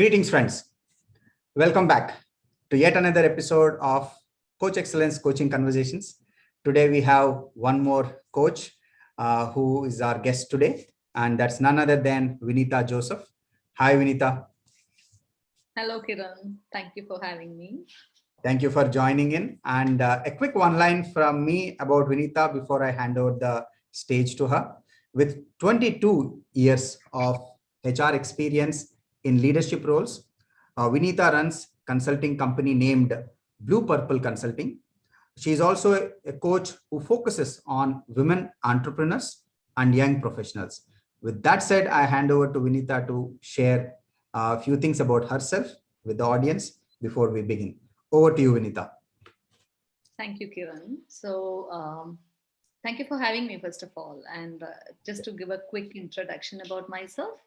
Greetings, friends. Welcome back to yet another episode of Coach Excellence Coaching Conversations. Today, we have one more coach who is our guest today, and that's none other than Vinitha Joseph. Hi, Vinitha. Hello, Kiran. Thank you for having me. Thank you for joining in. And a quick one line from me about Vinitha before I hand over the stage to her. With 22 years of HR experience in leadership roles, Vinitha runs consulting company named Blue Purple Consulting. She is also a coach who focuses on women entrepreneurs and young professionals. With that said, I hand over to Vinitha to share a few things about herself with the audience before we begin. Over to you, Vinitha. Thank you, Kiran. Thank you for having me, first of all. And just to give a quick introduction about myself,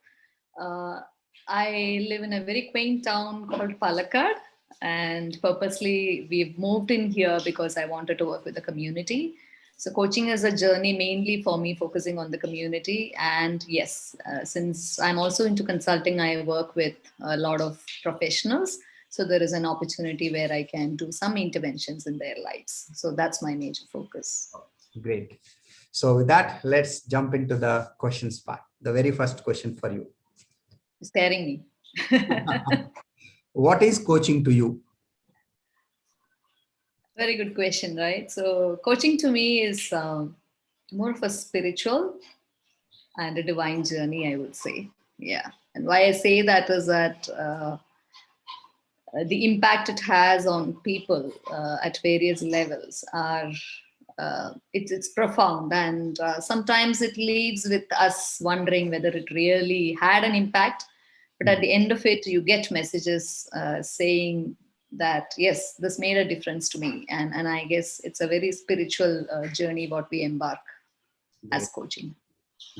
uh, I live in a very quaint town called Palakkad. And purposely, we've moved in here because I wanted to work with the community. So, coaching is a journey mainly for me, focusing on the community. And yes, since I'm also into consulting, I work with a lot of professionals. So, there is an opportunity where I can do some interventions in their lives. So, that's my major focus. Great. So, with that, let's jump into the questions part. The very first question for you. Scaring me. What is coaching to you? Very good question, right? So, coaching to me is more of a spiritual and a divine journey, I would say. Yeah. And why I say that is that the impact it has on people at various levels are it's profound, and sometimes it leaves with us wondering whether it really had an impact. But at the end of it, you get messages saying that yes, this made a difference to me, and I guess it's a very spiritual journey what we embark as coaching.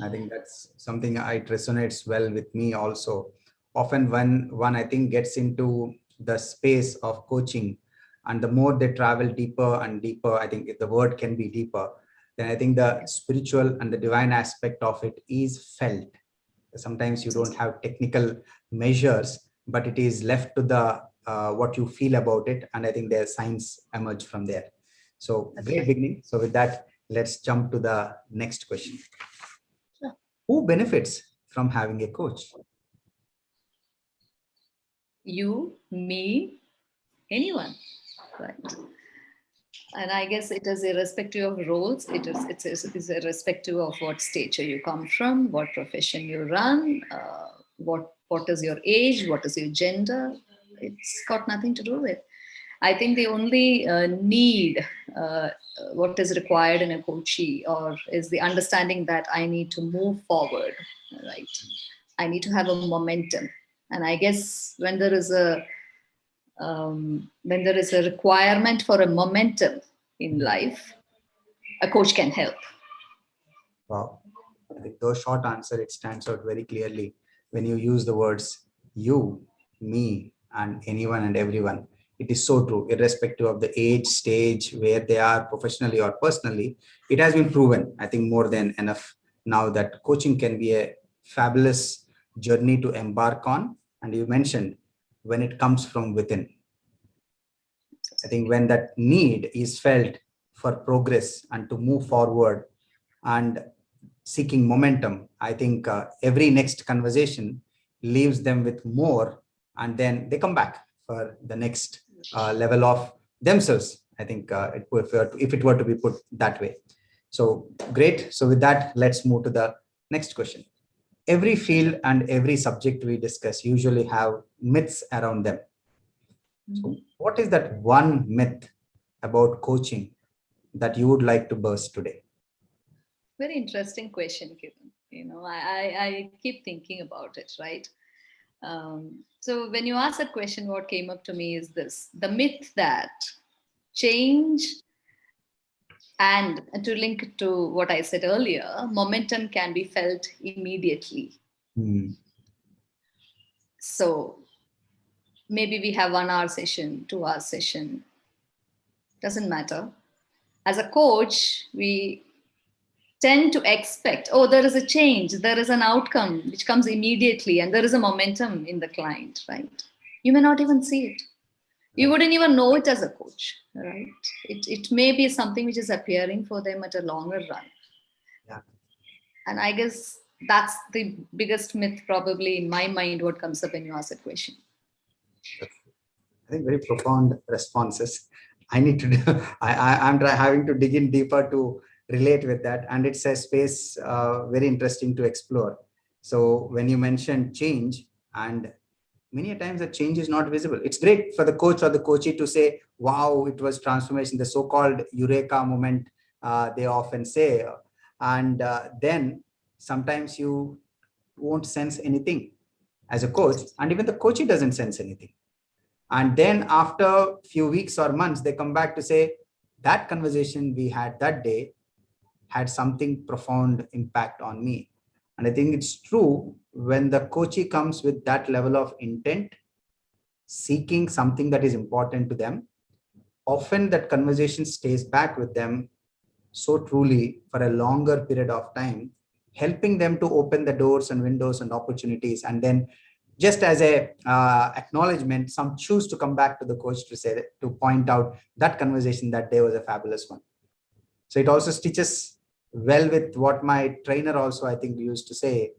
I think that's something it resonates well with me also. Often when one, I think, gets into the space of coaching, and the more they travel deeper and deeper, I think if the word can be deeper, then I think the spiritual and the divine aspect of it is felt. Sometimes you don't have technical measures, but it is left to the what you feel about it. And I think their signs emerge from there. So great beginning. So with that, let's jump to the next question. Who benefits from having a coach? You, me, anyone, right? And I guess it is irrespective of roles. It's irrespective of what stature you come from, what profession you run, what is your age, what is your gender. It's got nothing to do with. I think the only need, what is required in a coachee, or is the understanding that I need to move forward, right? I need to have a momentum, and I guess when there is a requirement for a momentum in life, a coach can help. Wow. I think those short answer, it stands out very clearly when you use the words you, me, and anyone and everyone. It is so true, irrespective of the age, stage, where they are professionally or personally. It has been proven, I think, more than enough now that coaching can be a fabulous journey to embark on. And you mentioned when it comes from within. I think when that need is felt for progress and to move forward and seeking momentum, I think every next conversation leaves them with more, and then they come back for the next level of themselves. I think if it were to be put that way. So great. So with that, let's move to the next question. Every field and every subject we discuss usually have myths around them. So what is that one myth about coaching that you would like to burst today? Very interesting question, Kiran. I keep thinking about it, right? So when you ask that question, what came up to me is this: the myth that change, and to link it to what I said earlier, momentum can be felt immediately. So maybe we have 1 hour session, 2 hour session, doesn't matter. As a coach, we tend to expect, oh, there is a change, there is an outcome which comes immediately, and there is a momentum in the client, right? You may not even see it. You Right. wouldn't even know it as a coach, right? It may be something which is appearing for them at a longer run. Yeah. And I guess that's the biggest myth, probably, in my mind, what comes up when you ask a question. That's, I think, very profound responses. I need to, I'm having to dig in deeper to relate with that. And it's a space very interesting to explore. So when you mentioned change, and many a times the change is not visible. It's great for the coach or the coachee to say, wow, it was transformation, the so-called eureka moment, they often say. And then sometimes you won't sense anything as a coach, and even the coachee doesn't sense anything. And then after a few weeks or months, they come back to say, that conversation we had that day had something profound impact on me. And I think it's true, when the coachee comes with that level of intent, seeking something that is important to them, often that conversation stays back with them so truly for a longer period of time, helping them to open the doors and windows and opportunities. And then, just as a acknowledgement, some choose to come back to the coach to say, to point out that conversation that day was a fabulous one. So it also stitches well with what my trainer also, I think, used to say,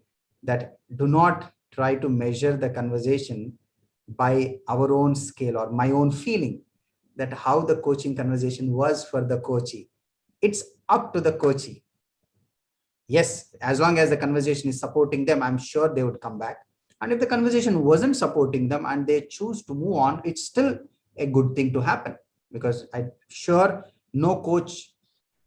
that do not try to measure the conversation by our own scale or my own feeling, that how the coaching conversation was for the coachee. It's up to the coachee. Yes, as long as the conversation is supporting them, I'm sure they would come back. And if the conversation wasn't supporting them and they choose to move on, it's still a good thing to happen, because I'm sure no coach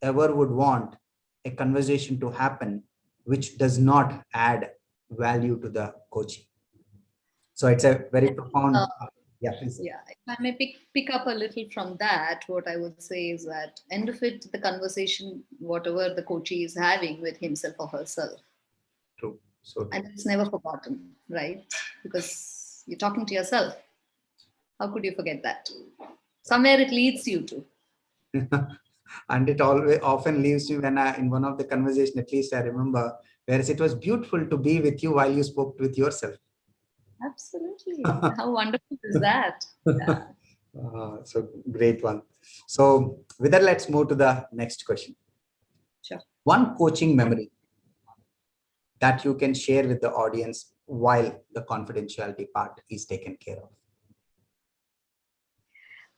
ever would want a conversation to happen which does not add value to the coaching. So it's a very Uh, profound, yeah, please. yeah, if I may pick up a little from that, what I would say is that end of it, the conversation, whatever the coachee is having with himself or herself, True. So and true. it's never forgotten, right? Because you're talking to yourself. How could you forget that? Somewhere it leads you to. And it always often leaves me when I, in one of the conversation, at least I remember, whereas it was beautiful to be with you while you spoke with yourself. Absolutely. How wonderful is that? Yeah, So great one. So with that, let's move to the next question. sure. One coaching memory that you can share with the audience while the confidentiality part is taken care of.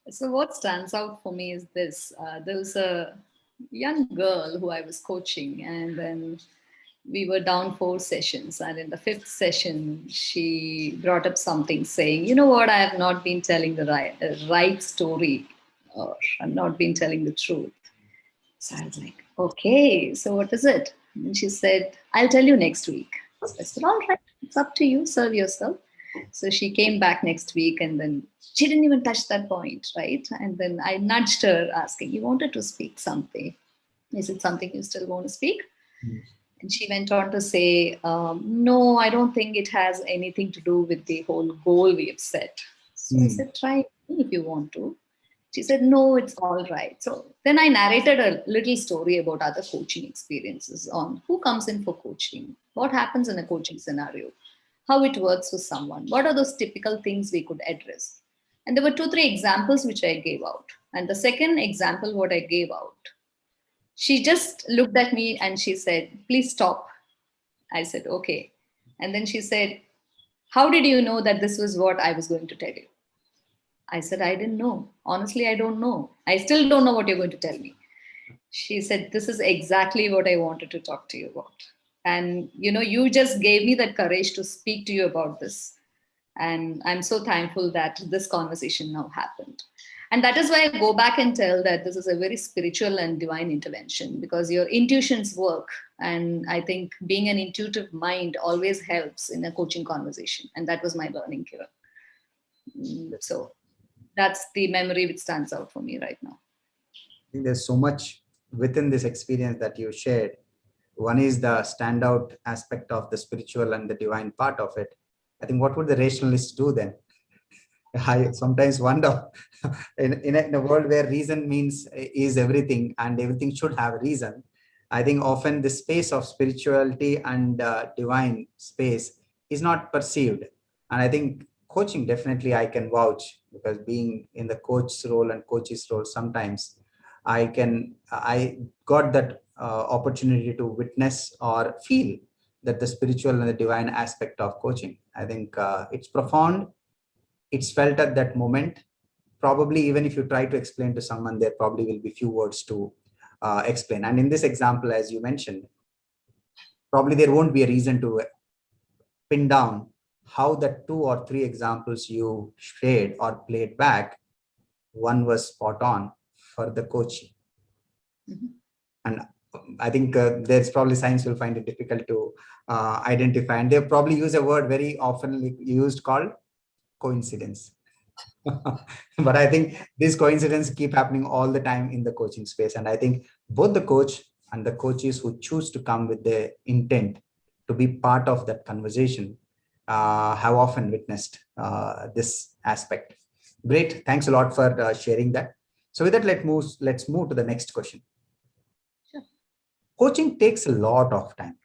So, what stands out for me is this: there was a young girl who I was coaching, and then we were down 4 sessions. And in the fifth session, she brought up something saying, you know what, I have not been telling the right story, or I've not been telling the truth. So I was like, okay, so what is it? And she said, I'll tell you next week. So I said, all right, it's up to you, serve yourself. So she came back next week, and then she didn't even touch that point, right? And then I nudged her asking, you wanted to speak something. Is it something you still want to speak? And she went on to say, no, I don't think it has anything to do with the whole goal we have set. So I Mm. said, try if you want to. She said, no, it's all right. So then I narrated a little story about other coaching experiences on who comes in for coaching, what happens in a coaching scenario, how it works for someone, what are those typical things we could address. And there were 2, 3 examples which I gave out. And the second example, what I gave out, she just looked at me and she said, please stop. I said, okay. And then she said, how did you know that this was what I was going to tell you? I said, I didn't know. Honestly, I don't know. I still don't know what you're going to tell me. She said, this is exactly what I wanted to talk to you about. And you just gave me that courage to speak to you about this. And I'm so thankful that this conversation now happened. And that is why I go back and tell that this is a very spiritual and divine intervention, because your intuitions work. And I think being an intuitive mind always helps in a coaching conversation. And that was my learning, Kiran. So that's the memory which stands out for me right now. I think there's so much within this experience that you shared. One is the standout aspect of the spiritual and the divine part of it. I think what would the rationalists do then? I sometimes wonder, in a world where reason means is everything and everything should have a reason. I think often the space of spirituality and divine space is not perceived. And I think coaching, definitely I can vouch, because being in the coach's role and coach's role, sometimes I got that opportunity to witness or feel that the spiritual and the divine aspect of coaching. I think it's profound. It's felt at that moment. Probably even if you try to explain to someone, there probably will be few words to explain. And in this example, as you mentioned, probably there won't be a reason to pin down how the two or three examples you shared or played back, one was spot on for the coach. Mhm. And I think there's probably science will find it difficult to identify. And they probably use a word very often used called coincidence. But I think these coincidences keep happening all the time in the coaching space. And I think both the coach and the coaches who choose to come with the intent to be part of that conversation have often witnessed this aspect. Great. Thanks a lot for sharing that. So with that, let's move to the next question. Sure. Coaching takes a lot of time,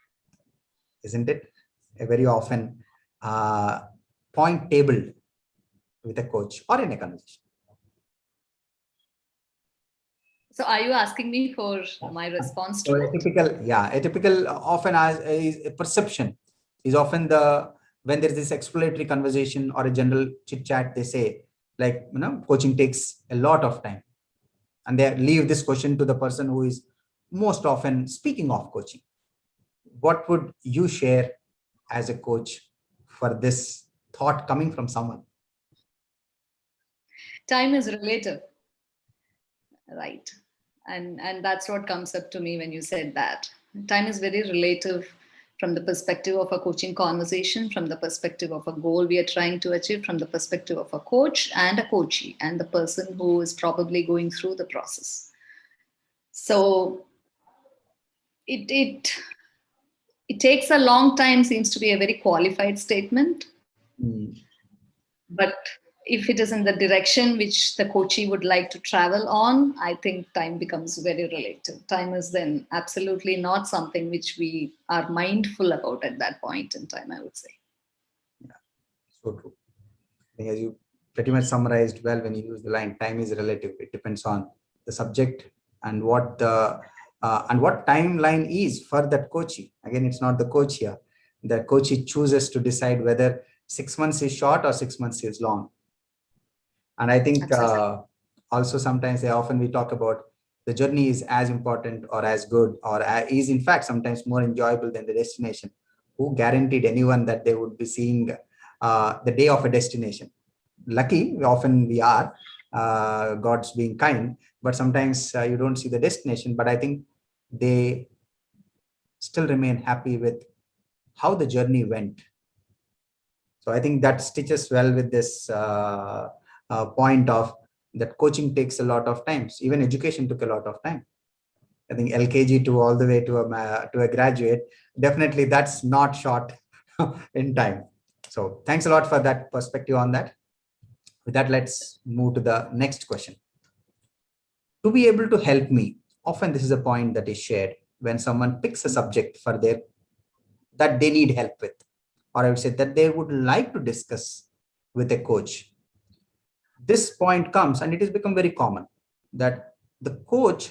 isn't it? A very often uh, point tabled with a coach or in a conversation. So, are you asking me for my response So to it? a typical often as is a perception is often the when there's this exploratory conversation or a general chit chat, they say like, coaching takes a lot of time, and they leave this question to the person who is most often speaking of coaching. What would you share as a coach for this thought coming from someone? Time is relative, right? And that's what comes up to me when you said that. Time is very relative from the perspective of a coaching conversation, from the perspective of a goal we are trying to achieve, from the perspective of a coach and a coachee, and the person who is probably going through the process. So it it takes a long time seems to be a very qualified statement, Mm, but if it is in the direction which the coachee would like to travel on, I think time becomes very relative. Time is then absolutely not something which we are mindful about at that point in time, I would say. yeah, so true. I think as you pretty much summarized well when you use the line, time is relative. It depends on the subject and what timeline is for that coachee. Again, it's not the coach here. The coachee chooses to decide whether 6 months is short or 6 months is long. And I think Absolutely. also sometimes they often we talk about the journey is as important or as good or is in fact sometimes more enjoyable than the destination. Who guaranteed anyone that they would be seeing the day of a destination? Lucky often we are, God's being kind, but sometimes you don't see the destination. But I think they still remain happy with how the journey went. So I think that stitches well with this point of that coaching takes a lot of times. Even education took a lot of time. I think LKG to all the way to a graduate, definitely that's not short in time. So thanks a lot for that perspective on that. With that, let's move to the next question. To be able to help me, often this is a point that is shared when someone picks a subject for their that they need help with, or I would say that they would like to discuss with a coach. This point comes, and it has become very common that the coach,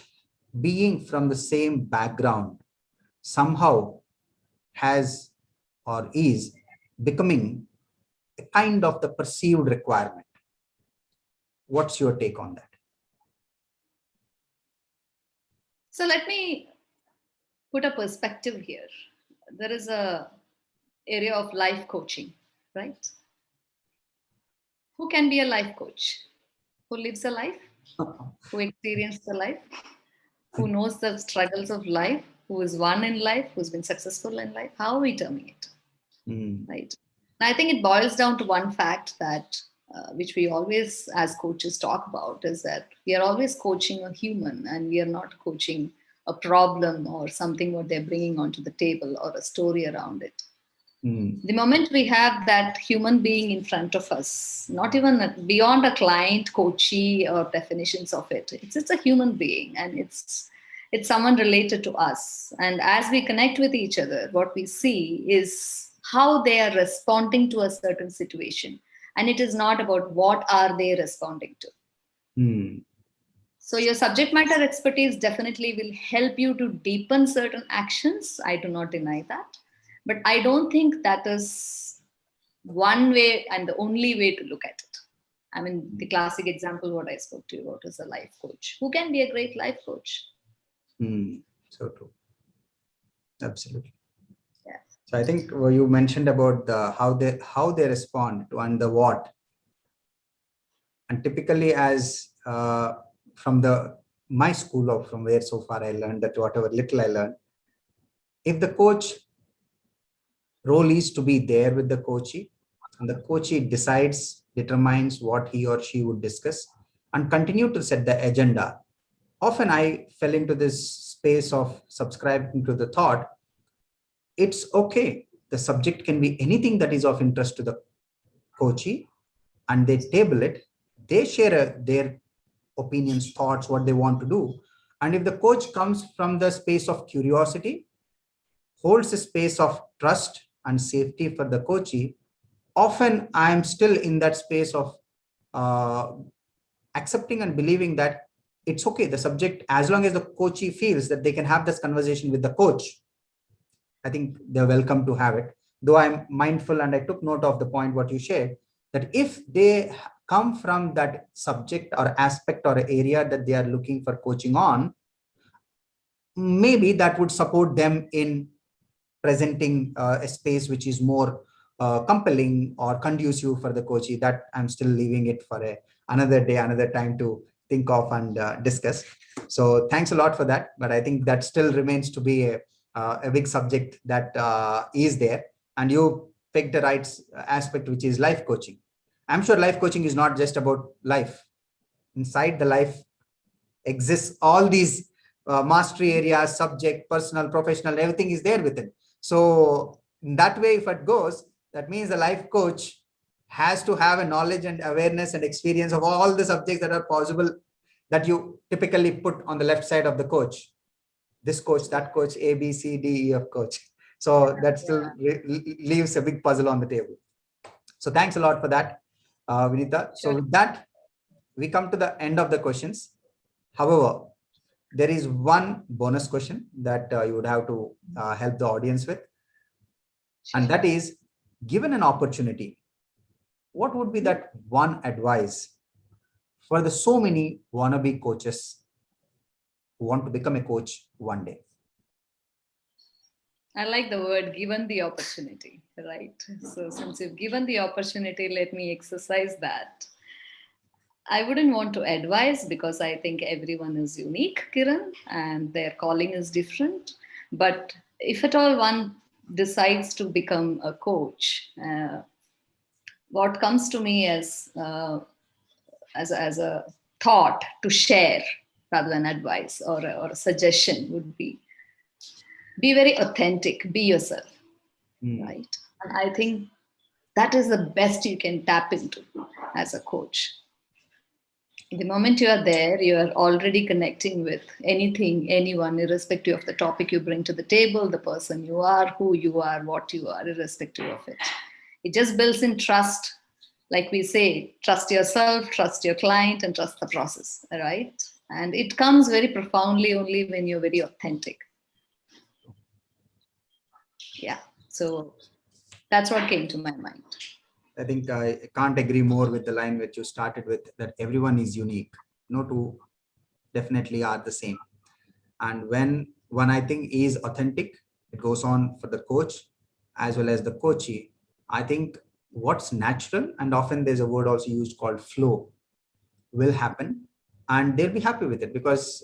being from the same background, somehow has or is becoming a kind of the perceived requirement. What's your take on that? So let me put a perspective here. There is a area of life coaching, right? Who can be a life coach? Who lives a life? Who experienced a life? Who knows the struggles of life? Who is one in life? Who's been successful in life? How are we terming it? Mm, Right. And I think it boils down to one fact that, which we always, as coaches, talk about is that we are always coaching a human and we are not coaching a problem or something what they're bringing onto the table or a story around it. mm, The moment we have that human being in front of us, not even beyond a client, coachee, or definitions of it, it's a human being, and it's someone related to us. And as we connect with each other, what we see is how they are responding to a certain situation. And it is not about what are they responding to. Hmm. So your subject matter expertise definitely will help you to deepen certain actions. I do not deny that. But I don't think that is one way and the only way to look at it. I mean, the classic example, what I spoke to you about, is a life coach. Who can be a great life coach? Hmm. So true. Absolutely. Yeah. So I think you mentioned about the how they respond to and the what. And typically, as from the my school or from where so far I learned that whatever little I learned, if the coach role is to be there with the coachee, and the coachee determines what he or she would discuss and continue to set the agenda. Often I fell into this space of subscribing to the thought it's okay. The subject can be anything that is of interest to the coachee, and they table it. They share their opinions, thoughts, what they want to do. And if the coach comes from the space of curiosity, holds a space of trust and safety for the coachee, often I am still in that space of uh, accepting and believing that it's okay. The subject, as long as the coachee feels that they can have this conversation with the coach, I think they're welcome to have it. Though I'm mindful and I took note of the point what you shared, that if they come from that subject or aspect or area that they are looking for coaching on, maybe that would support them in presenting a space which is more compelling or conducive for the coachee. That I'm still leaving it for another day, another time to think of and discuss. So thanks a lot for that. But I think that still remains to be a big subject that is there. And you picked the right aspect, which is life coaching. I'm sure life coaching is not just about life. Inside the life exists all these mastery areas, subject, personal, professional, everything is there within. So in that way, if it goes, that means the life coach has to have a knowledge and awareness and experience of all the subjects that are possible that you typically put on the left side of the coach. This coach, that coach, A, B, C, D, E of coach. So that still Yeah. leaves a big puzzle on the table. So thanks a lot for that, Vinitha. So Sure. with that, we come to the end of the questions. However, there is one bonus question that you would have to help the audience with, and Sure. that is, given an opportunity, what would be that one advice for the so many wannabe coaches who want to become a coach one day? I like the word given the opportunity, right? So, since you've given the opportunity, let me exercise that. I wouldn't want to advise because I think everyone is unique, Kiran, and their calling is different. But if at all one decides to become a coach, what comes to me as a thought to share rather than advice or a suggestion would be very authentic, be yourself, Hmm. right? And I think that is the best you can tap into as a coach. The moment you are there, you are already connecting with anything, anyone, irrespective of the topic you bring to the table, the person you are, who you are, what you are, irrespective of it. It just builds in trust. Like we say, trust yourself, trust your client, and trust the process, right? And it comes very profoundly only when you're very authentic. Yeah. So that's what came to my mind. I think I can't agree more with the line which you started with, that everyone is unique. No two definitely are the same. And when one I think is authentic, it goes on for the coach as well as the coachee. I think what's natural, and often there's a word also used called flow, will happen, and they'll be happy with it, because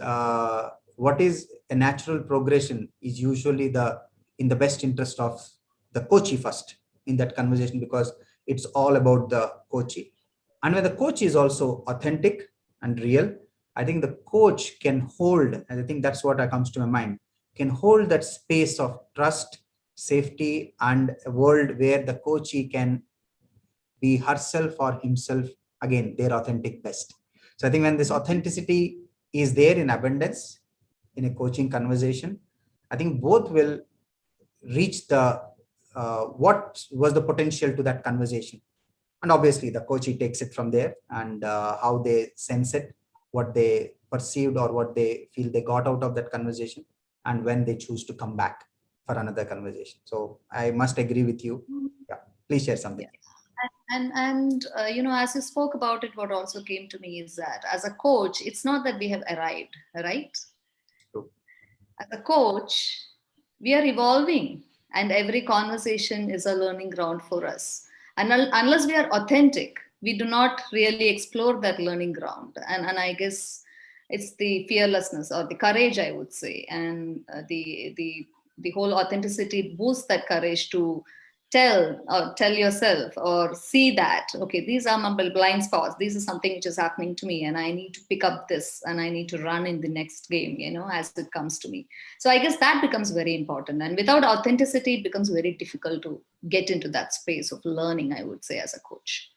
what is a natural progression is usually the in the best interest of the coachee first in that conversation, because it's all about the coachee. And when the coach is also authentic and real, I think the coach can hold, and I think that's what comes to my mind, can hold that space of trust, safety, and a world where the coachee can be herself or himself, again their authentic best. So I think when this authenticity is there in abundance, in a coaching conversation, I think both will reach the what was the potential to that conversation. And obviously the coachee takes it from there, and how they sense it, what they perceived or what they feel they got out of that conversation, and when they choose to come back for another conversation. So I must agree with you. Yeah, please share something. Yeah. And as you spoke about it, what also came to me is that as a coach, it's not that we have arrived, right? True. As a coach, we are evolving, and every conversation is a learning ground for us. And unless we are authentic, we do not really explore that learning ground. And I guess it's the fearlessness or the courage, I would say, and the whole authenticity boosts that courage to tell yourself or see that, okay, these are my blind spots, this is something which is happening to me, and I need to pick up this and I need to run in the next game, as it comes to me. So I guess that becomes very important, and without authenticity it becomes very difficult to get into that space of learning, I would say, as a coach.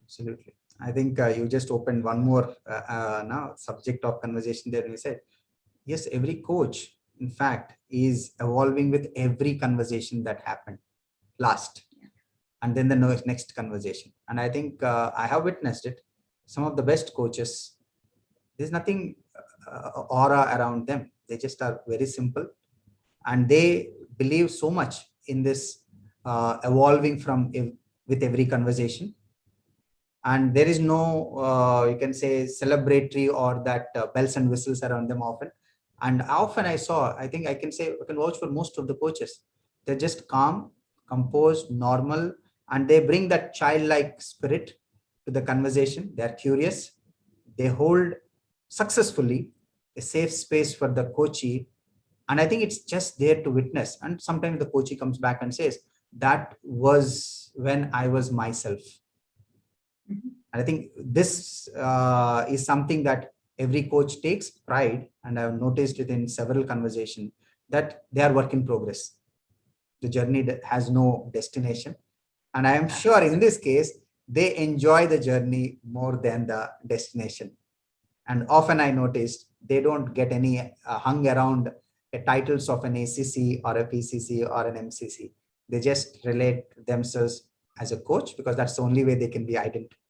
Absolutely. I think you just opened one more now subject of conversation there. And you said, yes, every coach, in fact, is evolving with every conversation that happened last, and then the next conversation. And I think I have witnessed it. Some of the best coaches, there's nothing aura around them. They just are very simple, and they believe so much in this evolving with every conversation. And there is no you can say celebratory or that bells and whistles around them often. And often I saw, I think I can say, I can vouch for most of the coaches, they're just calm, composed, normal, and they bring that childlike spirit to the conversation. They're curious, they hold successfully a safe space for the coachee. And I think it's just there to witness, and sometimes the coachee comes back and says, that was when I was myself. And I think this is something that every coach takes pride, and I've noticed it in several conversations, that they are work in progress. The journey that has no destination. And I am sure in this case, they enjoy the journey more than the destination. And often I noticed they don't get any hung around titles of an ACC or a PCC or an MCC. They just relate themselves as a coach, because that's the only way they can be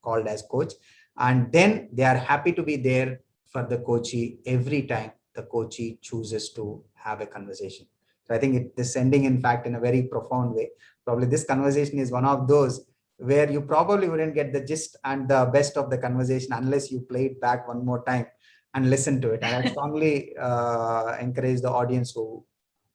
called as coach. And then they are happy to be there for the coachee every time the coachee chooses to have a conversation. So I think this ending, in fact, in a very profound way. Probably this conversation is one of those where you probably wouldn't get the gist and the best of the conversation unless you play it back one more time and listen to it. And I strongly encourage the audience who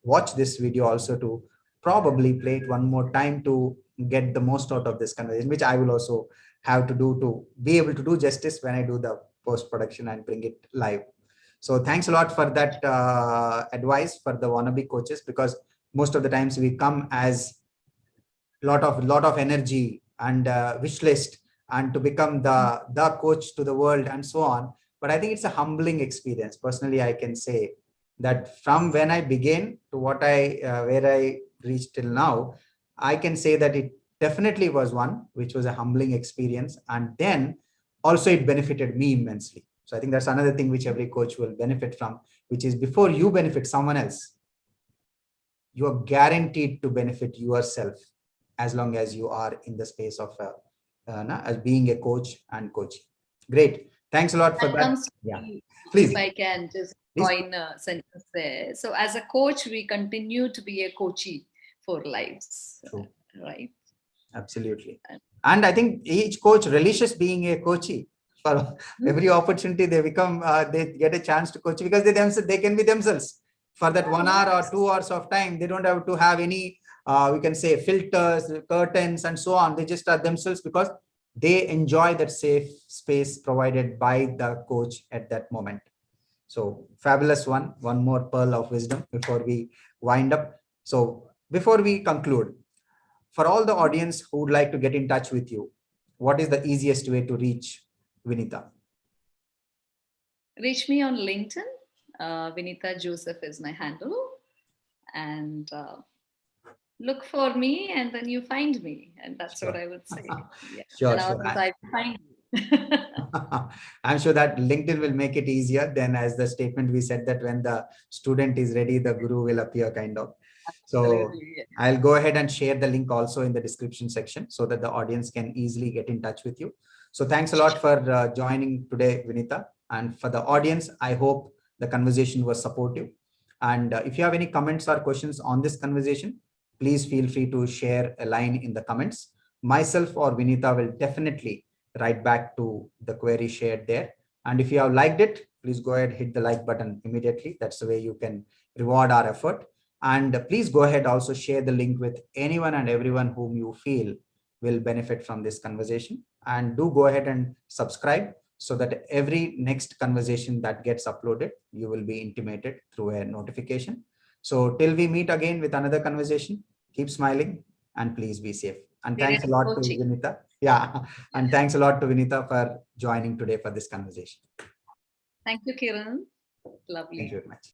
watch this video also to probably play it one more time to get the most out of this conversation, which I will also have to do to be able to do justice when I do the post production and bring it live. So thanks a lot for that advice for the wannabe coaches, because most of the times we come as lot of energy and wish list, and to become the coach to the world and so on. But I think it's a humbling experience. Personally, I can say that from when I began to what I where I reached till now, I can say that it definitely was one which was a humbling experience, and then also it benefited me immensely. So I think that's another thing which every coach will benefit from, which is before you benefit someone else, you are guaranteed to benefit yourself as long as you are in the space of as being a coach and coaching. Great. Thanks a lot for That that. comes to Yeah. me, if Please. I can just Please. coin a sentence there. So, as a coach, we continue to be a coachee for lives, True. right? Absolutely. And I think each coach relishes being a coachee. For every opportunity they become, they get a chance to coach, because they can be themselves for that 1 hour or 2 hours of time. They don't have to have any, we can say, filters, curtains, and so on. They just are themselves because they enjoy that safe space provided by the coach at that moment. So fabulous one. One more pearl of wisdom before we wind up. So before we conclude, for all the audience who would like to get in touch with you, what is the easiest way to reach Vinitha? Reach me on LinkedIn. Vinitha Joseph is my handle. And look for me, and then you find me. And that's what I would say. Yeah. Sure, And sure. also, I find you. I'm sure that LinkedIn will make it easier. Then, as the statement we said that when the student is ready, the guru will appear, kind of. So Absolutely. I'll go ahead and share the link also in the description section so that the audience can easily get in touch with you. So thanks a lot for joining today, Vinitha. And for the audience, I hope the conversation was supportive. And if you have any comments or questions on this conversation, please feel free to share a line in the comments. Myself or Vinitha will definitely write back to the query shared there. And if you have liked it, please go ahead, hit the like button immediately. That's the way you can reward our effort. And please go ahead, also share the link with anyone and everyone whom you feel will benefit from this conversation. And do go ahead and subscribe so that every next conversation that gets uploaded, you will be intimated through a notification. So till we meet again with another conversation, keep smiling and please be safe. And thanks a Kiran lot to coaching. Vinitha. Yeah. And thanks a lot to Vinitha for joining today for this conversation. Thank you, Kiran. Thank Lovely. you very much.